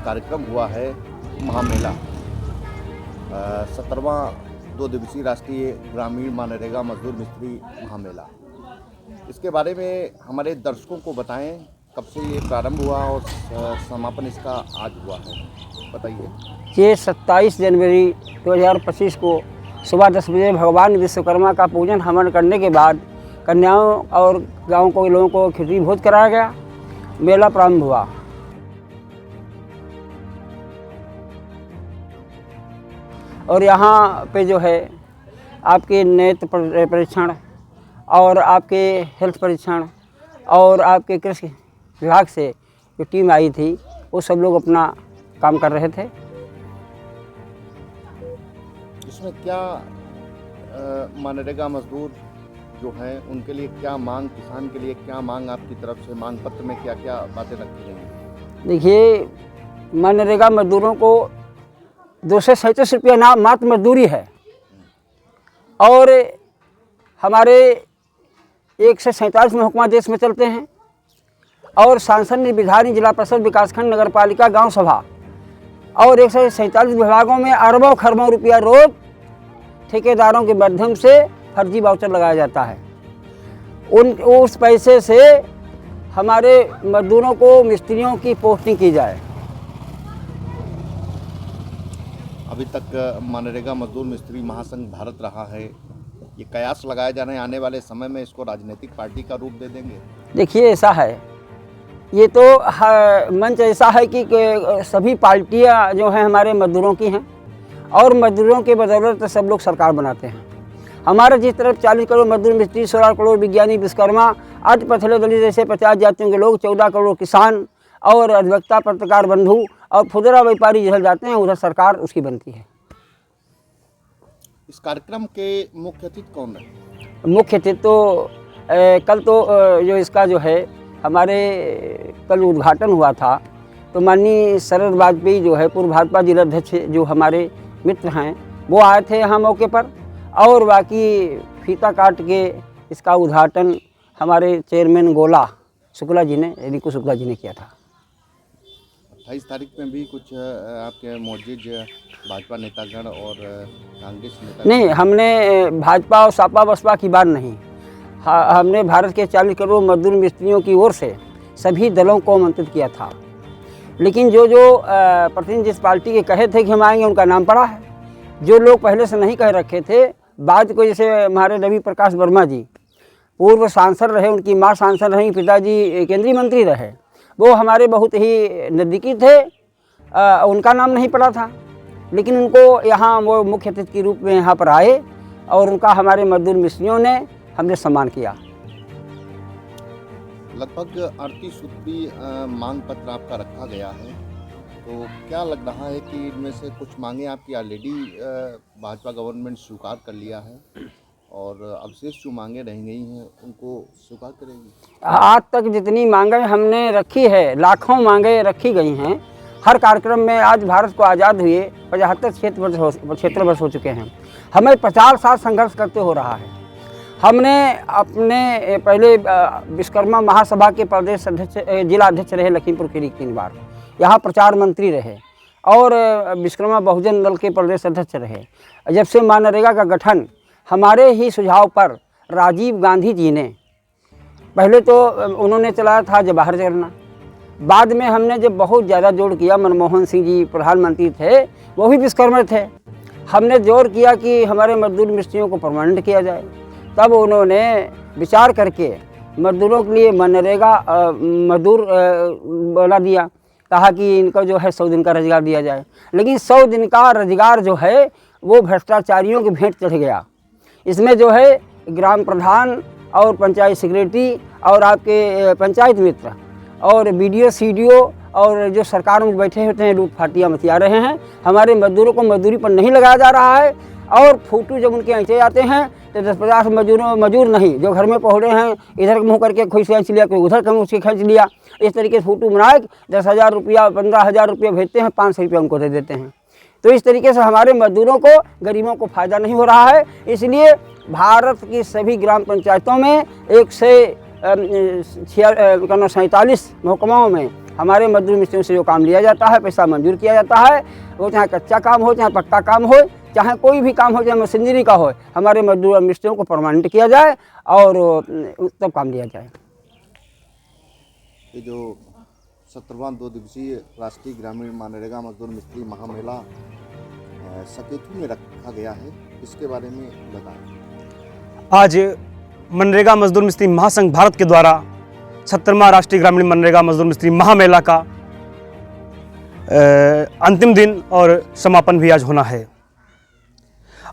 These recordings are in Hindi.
कार्यक्रम हुआ है महामेला, 17वां 2 दिवसीय राष्ट्रीय ग्रामीण मनरेगा मजदूर मिस्त्री महामेला। इसके बारे में हमारे दर्शकों को बताएं, कब से ये प्रारंभ हुआ और समापन इसका आज हुआ है, बताइए। ये 27 जनवरी 2025 को सुबह 10 बजे भगवान विश्वकर्मा का पूजन हवन करने के बाद कन्याओं और गाँव के लोगों को खिचड़ी भोज कराया गया। मेला प्रारंभ हुआ। और यहाँ पे जो है आपके नेत्र परीक्षण और आपके हेल्थ परीक्षण और आपके कृषि विभाग से जो टीम आई थी वो सब लोग अपना काम कर रहे थे। इसमें क्या मनरेगा मजदूर जो हैं उनके लिए क्या मांग, किसान के लिए क्या मांग, आपकी तरफ से मांग पत्र में क्या क्या बातें रखी गई हैं? देखिए, मनरेगा मजदूरों को 237 रुपया ना मात्र मजदूरी है और हमारे 147 महकमा देश में चलते हैं और सांसद विधायक जिला परिषद विकासखंड नगर पालिका गाँव सभा और 147 विभागों में अरबों खरबों रुपया रोज ठेकेदारों के माध्यम से फर्जी वाउचर लगाया जाता है। उस पैसे से हमारे मजदूरों को मिस्त्रियों की पोस्टिंग की जाए। अभी तक मनरेगा मजदूर मिस्त्री महासंघ भारत रहा है, ये कयास लगाए जा रहे हैं आने वाले समय में इसको राजनीतिक पार्टी का रूप दे देंगे? देखिए, ऐसा है, ये तो मंच ऐसा है कि सभी पार्टियां जो हैं हमारे मजदूरों की हैं और मजदूरों के बदौलत सब लोग सरकार बनाते हैं। हमारे जिस तरफ 40 करोड़ मजदूर मिस्त्री, 16 करोड़ विज्ञानी विश्वकर्मा, अति पछड़े दलित जैसे 50 जातियों के लोग, 14 करोड़ किसान और अधिवक्ता पत्रकार बंधु और खुदरा व्यापारी जिधर जाते हैं उधर सरकार उसकी बनती है। इस कार्यक्रम के मुख्य अतिथि कौन है? मुख्य अतिथि तो कल तो जो इसका जो है हमारे कल उद्घाटन हुआ था तो माननीय शरद वाजपेयी जो है पूर्व भाजपा जिलाध्यक्ष जो हमारे मित्र हैं वो आए थे यहाँ मौके पर, और बाकी फीता काट के इसका उद्घाटन हमारे चेयरमैन गोला शुक्ला जी ने, रिंकू शुक्ला जी ने किया था। 28 तारीख में भी कुछ आपके मौजूद भाजपा नेतागण और कांग्रेस नेता? नहीं, हमने भाजपा और सपा बसपा की बात नहीं, हमने भारत के 40 करोड़ मजदूर मिस्त्रियों की ओर से सभी दलों को आमंत्रित किया था। लेकिन जो प्रतिनिधि जिस पार्टी के कहे थे कि हम आएंगे उनका नाम पड़ा है। जो लोग पहले से नहीं कह रखे थे, बाद को जैसे हमारे रवि प्रकाश वर्मा जी पूर्व सांसद रहे, उनकी माँ सांसद रहीं, पिताजी केंद्रीय मंत्री रहे, वो हमारे बहुत ही नज़दीकी थे, उनका नाम नहीं पड़ा था। लेकिन उनको यहाँ वो मुख्य अतिथि के रूप में यहाँ पर आए और उनका हमारे मजदूर मिस्त्रियों ने हमने सम्मान किया। लगभग 38 सूत्री मांग पत्र आपका रखा गया है, तो क्या लग रहा है कि इनमें से कुछ मांगे आपकी ऑलरेडी भाजपा गवर्नमेंट स्वीकार कर लिया है और अवशेष जो मांगे रह गई हैं उनको स्वीकार करेगी? आज तक जितनी मांगें हमने रखी है, लाखों मांगें रखी गई हैं। हर कार्यक्रम में आज भारत को आज़ाद हुए 75 क्षेत्र वर्ष हो चुके हैं। हमें 50 साल संघर्ष करते हो रहा है। हमने अपने पहले विश्वकर्मा महासभा के प्रदेश अध्यक्ष, जिला अध्यक्ष रहे लखीमपुर खीरी 3 बार, यहाँ प्रचार मंत्री रहे और विश्वकर्मा बहुजन दल के प्रदेश अध्यक्ष रहे। जब से मनरेगा का गठन हमारे ही सुझाव पर राजीव गांधी जी ने, पहले तो उन्होंने चलाया था जवाहर योजना, बाद में हमने जब बहुत ज़्यादा जोर किया, मनमोहन सिंह जी प्रधानमंत्री थे, वो भी विश्वकर्मा थे, हमने जोर किया कि हमारे मजदूर मिस्त्रियों को परमानेंट किया जाए। तब उन्होंने विचार करके मजदूरों के लिए मनरेगा मजदूर बना दिया, कहा कि इनको जो है 100 दिन का रोजगार दिया जाए। लेकिन 100 दिन का रोजगार जो है वो भ्रष्टाचारियों की भेंट चढ़ गया। इसमें जो है ग्राम प्रधान और पंचायत सेक्रेटरी और आपके पंचायत मित्र और बीडीओ सीडीओ और जो सरकार में बैठे होते हैं लूट फाटियाँ मचा रहे हैं। हमारे मजदूरों को मजदूरी पर नहीं लगाया जा रहा है और फोटो जब उनके ऐसे आते हैं तो 10-50 मजदूर नहीं, जो घर में पहुँचे हैं इधर मुँह करके कोई खींच लिया, कोई उधर कहीं उसके खींच लिया, इस तरीके से फोटो बनाए 10,000 रुपया 15,000 रुपया भेजते हैं, 500 रुपया उनको दे देते हैं। तो इस तरीके से हमारे मजदूरों को, गरीबों को फ़ायदा नहीं हो रहा है। इसलिए भारत की सभी ग्राम पंचायतों में 147 महकमाओं में हमारे मजदूर मिस्त्रियों से जो काम लिया जाता है, पैसा मंजूर किया जाता है, वो चाहे कच्चा काम हो, चाहे पक्का काम हो, चाहे कोई भी काम हो, चाहे मशीनरी का हो, हमारे मजदूर और मिस्त्रियों को परमानेंट किया जाए और तब काम लिया जाए। ये जो 17वां 2 दिवसीय राष्ट्रीय ग्रामीण मनरेगा मजदूर मिस्त्री महामेला सकेतू में रखा गया है, इसके बारे में बताएं। आज मनरेगा मजदूर मिस्त्री महासंघ भारत के द्वारा 17वां राष्ट्रीय ग्रामीण मनरेगा मजदूर मिस्त्री महामेला का अंतिम दिन और समापन भी आज होना है।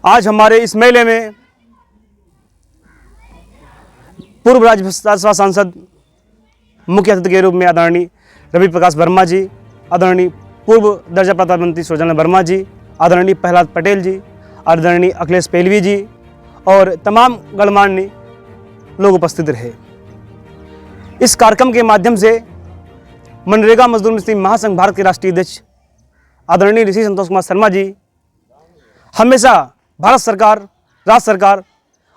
आज हमारे इस मेले में पूर्व राज्यसभा सांसद मुख्य अतिथि के रूप में आदरणीय रवि प्रकाश वर्मा जी, आदरणीय पूर्व दर्जा प्राप्त मंत्री सुरजन वर्मा जी, आदरणीय प्रहलाद पटेल जी, आदरणीय अखिलेश पेलवी जी और तमाम गणमान्य लोग उपस्थित रहे। इस कार्यक्रम के माध्यम से मनरेगा मजदूर मिस्त्री महासंघ भारत के राष्ट्रीय अध्यक्ष आदरणीय ऋषि संतोष कुमार शर्मा जी हमेशा भारत सरकार, राज्य सरकार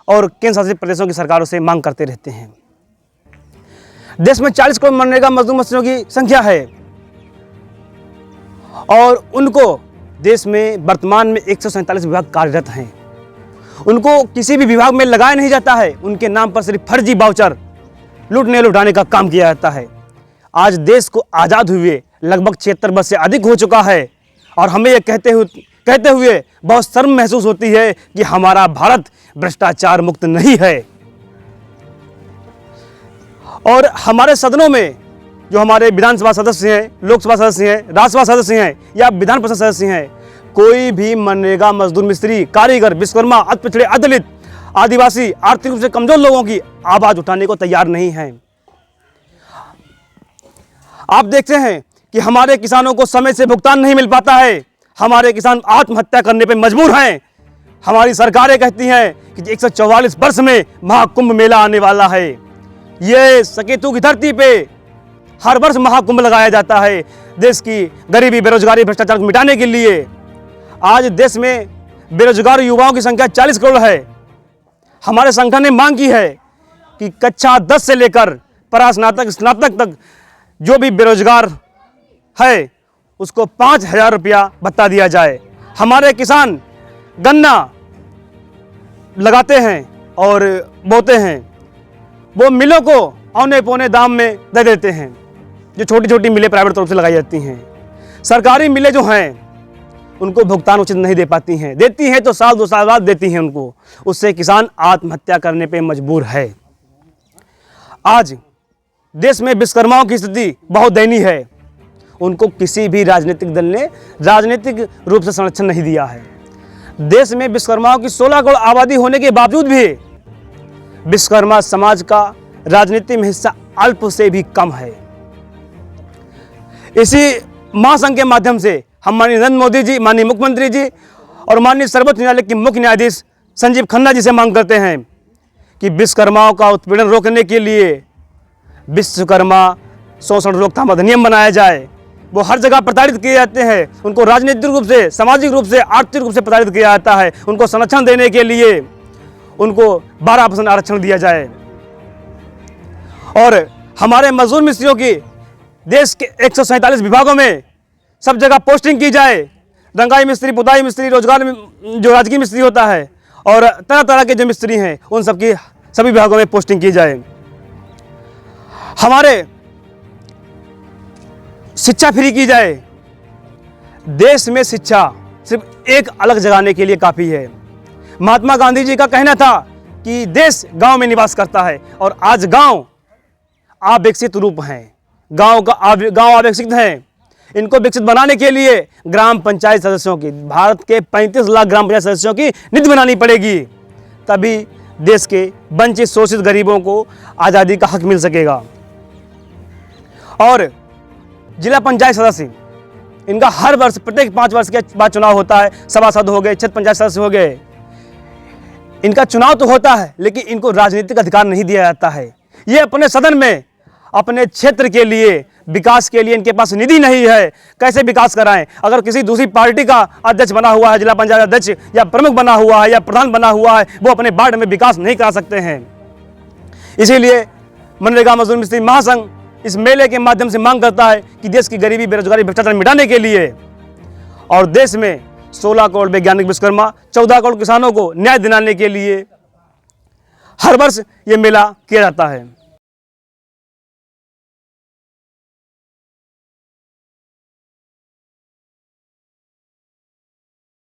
और केंद्र शासित प्रदेशों की सरकारों से मांग करते रहते हैं। देश में 40 करोड़ मनरेगा मजदूर मिस्त्रियों की संख्या है और उनको देश में वर्तमान में 147 विभाग कार्यरत हैं। उनको किसी भी विभाग में लगाया नहीं जाता है, उनके नाम पर सिर्फ फर्जी वाउचर लूटने लुटाने का काम किया जाता है। आज देश को आज़ाद हुए लगभग 76 वर्ष से अधिक हो चुका है और हमें यह कहते हुए बहुत शर्म महसूस होती है कि हमारा भारत भ्रष्टाचार मुक्त नहीं है। और हमारे सदनों में जो हमारे विधानसभा सदस्य हैं, लोकसभा सदस्य हैं, राज्यसभा सदस्य हैं या विधान परिषद सदस्य हैं, कोई भी मनरेगा मजदूर मिस्त्री, कारीगर, विश्वकर्मा, अति पिछड़े, अदलित, आदिवासी, आर्थिक रूप से कमजोर लोगों की आवाज उठाने को तैयार नहीं है। आप देखते हैं कि हमारे किसानों को समय से भुगतान नहीं मिल पाता है, हमारे किसान आत्महत्या करने पर मजबूर हैं। हमारी सरकारें कहती हैं कि 144 वर्ष में महाकुंभ मेला आने वाला है। ये सकेतू की धरती पे हर वर्ष महाकुंभ लगाया जाता है देश की गरीबी, बेरोजगारी, भ्रष्टाचार को मिटाने के लिए। आज देश में बेरोजगार युवाओं की संख्या 40 करोड़ है। हमारे संगठन ने मांग की है कि कक्षा 10 से लेकर परास्नातक, स्नातक तक जो भी बेरोजगार है उसको 5,000 रुपया भत्ता दिया जाए। हमारे किसान गन्ना लगाते हैं और बोते हैं, वो मिलों को औने पौने दाम में दे देते हैं। जो छोटी छोटी मिलें प्राइवेट तौर से लगाई जाती हैं, सरकारी मिलें जो हैं उनको भुगतान उचित नहीं दे पाती हैं, देती हैं तो साल 2 साल बाद देती हैं उनको। उससे किसान आत्महत्या करने पे मजबूर है। आज देश में विश्वकर्माओं की स्थिति बहुत दयनीय है। उनको किसी भी राजनीतिक दल ने राजनीतिक रूप से संरक्षण नहीं दिया है। देश में विश्वकर्माओं की 16 करोड़ आबादी होने के बावजूद भी विश्वकर्मा समाज का राजनीति में हिस्सा अल्प से भी कम है। इसी महासंघ के माध्यम से हम माननीय नरेंद्र मोदी जी, माननीय मुख्यमंत्री जी और माननीय सर्वोच्च न्यायालय के मुख्य न्यायाधीश संजीव खन्ना जी से मांग करते हैं कि विश्वकर्माओं का उत्पीड़न रोकने के लिए विश्वकर्मा शोषण रोकथाम अधिनियम बनाया जाए। वो हर जगह प्रताड़ित किए जाते हैं, उनको राजनीतिक रूप से, सामाजिक रूप से, आर्थिक रूप से प्रताड़ित किया जाता है। उनको संरक्षण देने के लिए उनको 12% आरक्षण दिया जाए और हमारे मजदूर मिस्त्रियों की देश के 147 विभागों में सब जगह पोस्टिंग की जाए। रंगाई मिस्त्री, पुताई मिस्त्री, रोजगार जो राजकीय मिस्त्री होता है और तरह तरह के जो मिस्त्री हैं उन सबकी सभी विभागों में पोस्टिंग की जाए। हमारे शिक्षा फ्री की जाए। देश में शिक्षा सिर्फ एक अलग जगाने के लिए काफ़ी है। महात्मा गांधी जी का कहना था कि देश गांव में निवास करता है और आज गांव अविकसित रूप हैं। गांव अविकसित हैं। इनको विकसित बनाने के लिए ग्राम पंचायत सदस्यों की, भारत के 35 लाख ग्राम पंचायत सदस्यों की नीति बनानी पड़ेगी, तभी देश के वंचित शोषित गरीबों को आज़ादी का हक मिल सकेगा। और जिला पंचायत सदस्य, इनका हर वर्ष प्रत्येक 5 वर्ष के बाद चुनाव होता है। सभासद हो गए, क्षेत्र पंचायत सदस्य हो गए, इनका चुनाव तो होता है लेकिन इनको राजनीतिक अधिकार नहीं दिया जाता है। ये अपने सदन में अपने क्षेत्र के लिए, विकास के लिए इनके पास निधि नहीं है, कैसे विकास कराएं? अगर किसी दूसरी पार्टी का अध्यक्ष बना हुआ है, जिला पंचायत अध्यक्ष या प्रमुख बना हुआ है या प्रधान बना हुआ है, वो अपने वार्ड में विकास नहीं करा सकते हैं। इसीलिए मनरेगा मजदूर मिस्त्री महासंघ इस मेले के माध्यम से मांग करता है कि देश की गरीबी, बेरोजगारी, भ्रष्टाचार मिटाने के लिए और देश में 16 करोड़ वैज्ञानिक विश्वकर्मा, 14 करोड़ किसानों को न्याय दिलाने के लिए हर वर्ष ये मेला किया जाता है।